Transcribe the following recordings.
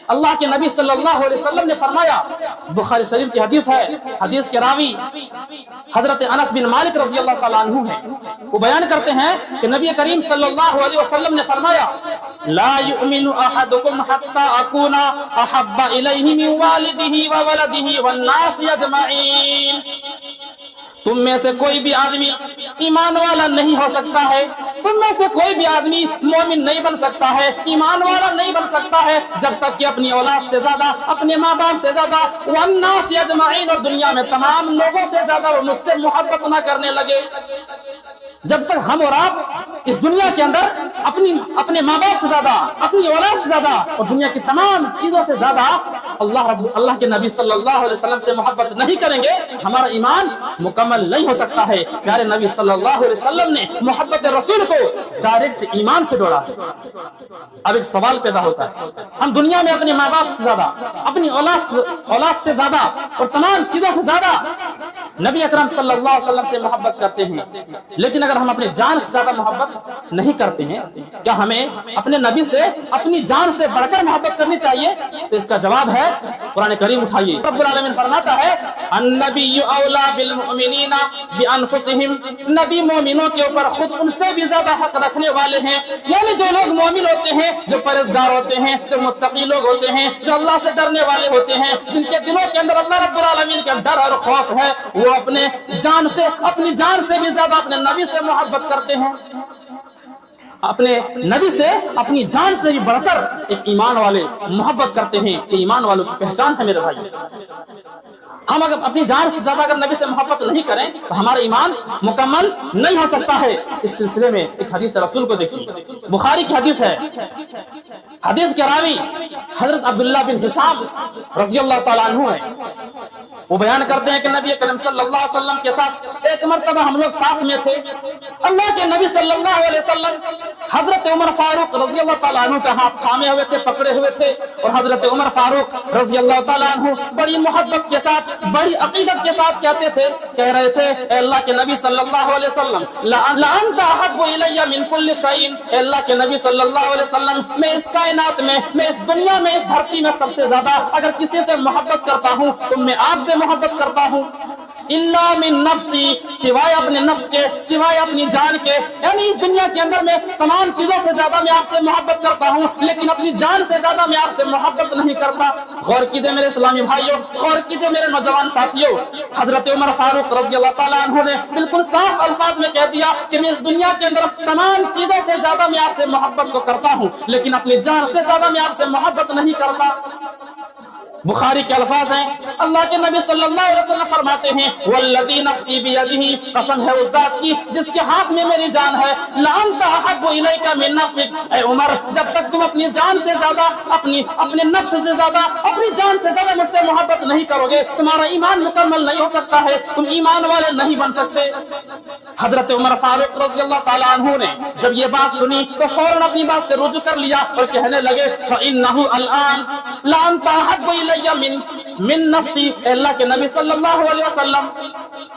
اللہ کے نبی صلی اللہ علیہ وسلم نے فرمایا، بخاری شریف کی حدیث ہے، حدیث کے راوی حضرت انس بن مالک رضی اللہ تعالیٰ عنہ ہیں، وہ بیان کرتے ہیں کہ نبی کریم صلی اللہ علیہ وسلم نے فرمایا، لا یؤمن احدکم حتی اکون احب الیہ من والدہ وولدہ والناس اجمعین۔ تم میں سے کوئی بھی آدمی ایمان والا نہیں ہو سکتا ہے، تم میں سے کوئی بھی آدمی مومن نہیں بن سکتا ہے، ایمان والا نہیں بن سکتا ہے، جب تک کہ اپنی اولاد سے زیادہ، اپنے ماں باپ سے زیادہ، والناس اجمعین، اور دنیا میں تمام لوگوں سے زیادہ وہ مجھ سے محبت نہ کرنے لگے۔ جب تک ہم اور آپ اس دنیا کے اندر اپنے ماں باپ سے زیادہ، اپنی اولاد سے زیادہ اور دنیا کی تمام چیزوں سے زیادہ اللہ کے نبی صلی اللہ علیہ وسلم سے محبت نہیں کریں گے، ہمارا ایمان مکمل نہیں ہو سکتا ہے۔ پیارے نبی صلی اللہ علیہ وسلم نے محبت رسول کو ڈائریکٹ ایمان سے جوڑا ہے۔ اب ایک سوال پیدا ہوتا ہے، ہم دنیا میں اپنے ماں باپ سے زیادہ، اپنی اولاد سے زیادہ اور تمام چیزوں سے زیادہ نبی اکرم صلی اللہ علیہ وسلم سے محبت کرتے ہیں، لیکن اگر ہم اپنے جان سے زیادہ محبت نہیں کرتے ہیں، کیا ہمیں اپنے نبی سے اپنی جان سے بڑھ کر محبت کرنی چاہیے؟ تو اس کا جواب ہے قرآن کریم اٹھائیے، رب العالمین فرماتا ہے، النبی اولا بالمؤمنین بانفسہم، نبی مومنوں کے اوپر خود ان سے بھی زیادہ حق رکھنے والے ہیں۔ یعنی جو لوگ مومن ہوتے ہیں، جو پرہیزگار ہوتے ہیں، جو متقی لوگ ہوتے ہیں، جو اللہ سے ڈرنے والے ہوتے ہیں، جن کے دلوں کے اندر اللہ رب العالمین کا ڈر اور خوف ہے، وہ اپنی جان سے بھی زیادہ اپنے نبی سے محبت کرتے ہیں، اپنے نبی سے اپنی جان سے بھی بڑھ کر ایک ایمان والے محبت کرتے ہیں۔ کہ ایمان والوں کی پہچان ہے میرے بھائی، ہم اگر اپنی جان سے زیادہ اگر نبی سے محبت نہیں کریں تو ہمارا ایمان مکمل نہیں ہو سکتا ہے۔ اس سلسلے میں ایک حدیث رسول کو دیکھیے، بخاری کی حدیث ہے، حدیث کے راوی حضرت عبداللہ بن ہشام رضی اللہ تعالیٰ عنہ ہے، وہ بیان کرتے ہیں کہ نبی کریم صلی اللہ علیہ وسلم کے ساتھ ایک مرتبہ ہم لوگ ساتھ میں تھے، اللہ کے نبی صلی اللہ علیہ وسلم حضرت عمر فاروق رضی اللہ تعالیٰ عنہ کا ہاتھ تھامے ہوئے تھے، پکڑے ہوئے تھے، اور حضرت عمر فاروق رضی اللہ تعالیٰ عنہ بڑی محبت کے ساتھ، بڑی عقیدت کے ساتھ کہہ رہے تھے، اے اللہ کے نبی صلی اللہ علیہ وسلم، لأنت احب الی من کل شیء، اے اللہ کے نبی صلی اللہ علیہ وسلم، میں اس کائنات میں اس دنیا میں، اس دھرتی میں سب سے زیادہ اگر کسی سے محبت کرتا ہوں تو میں آپ سے محبت کرتا ہوں، الا من نفسی، سوائے اپنے نفس کے، سوائے اپنی جان کے، یعنی اس دنیا کے اندر میں تمام چیزوں سے زیادہ میں آپ سے محبت کرتا ہوں، لیکن اپنی جان سے زیادہ میں آپ سے محبت نہیں کرتا۔ غور کیجئے میرے اسلامی بھائیوں، غور کیجئے میرے نوجوان ساتھیوں، حضرت عمر فاروق رضی اللہ تعالیٰ عنہ نے بالکل صاف الفاظ میں کہہ دیا کہ میں اس دنیا کے اندر تمام چیزوں سے زیادہ میں آپ سے محبت کو کرتا ہوں، لیکن اپنی جان سے زیادہ میں آپ سے محبت نہیں کرتا۔ بخاری کے الفاظ ہیں، اللہ کے نبی صلی اللہ علیہ وسلم فرماتے ہیں، والذی نفسی بیدہ، قسم ہے اس ذات کی جس کے ہاتھ میں میری جان ہے، لانت احب الیک من نفسک، اے عمر جب تک تم اپنی جان سے زیادہ، اپنے نفس سے زیادہ، اپنی جان سے زیادہ مجھ سے محبت نہیں کرو گے، تمہارا ایمان مکمل نہیں ہو سکتا ہے، تم ایمان والے نہیں بن سکتے۔ حضرت عمر فاروق رضی اللہ تعالیٰ عنہ نے جب یہ بات سنی تو فوراً اپنی بات سے رجوع کر لیا اور کہنے لگے، فإنہ الآن لانت احب من نفسی، اے اللہ کے نبی صلی اللہ علیہ وسلم،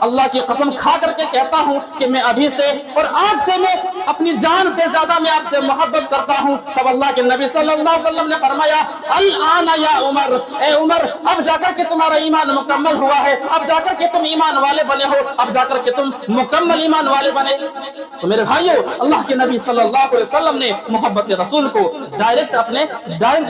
اللہ کی قسم کھا کر کے کہتا ہوں کہ میں ابھی سے اور آج سے میں اپنی جان سے زیادہ میں آپ سے محبت کرتا ہوں۔ تب اللہ کے نبی صلی اللہ علیہ وسلم نے فرمایا، الآن یا عمر، اے عمر اب جا کر کے تمہارا ایمان مکمل ہوا ہے، اب جا کر کے تم ایمان والے بنے ہو، اب جا کر کے تم مکمل ایمان والے بنے۔ تو میرے بھائیوں، اللہ کے نبی صلی اللہ علیہ وسلم نے محبت رسول کو ڈائریکٹ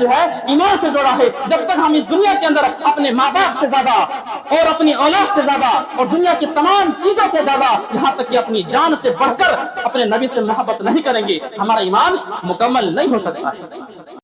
جو ہے ایمان سے جوڑا ہے۔ جب تک ہم اس دنیا کے اندر اپنے ماں باپ سے زیادہ اور اپنی اولاد سے زیادہ اور دنیا کی تمام چیزوں سے زیادہ، یہاں تک کہ اپنی جان سے بڑھ کر اپنے نبی سے محبت نہیں کریں گے، ہمارا ایمان مکمل نہیں ہو سکتا ہے۔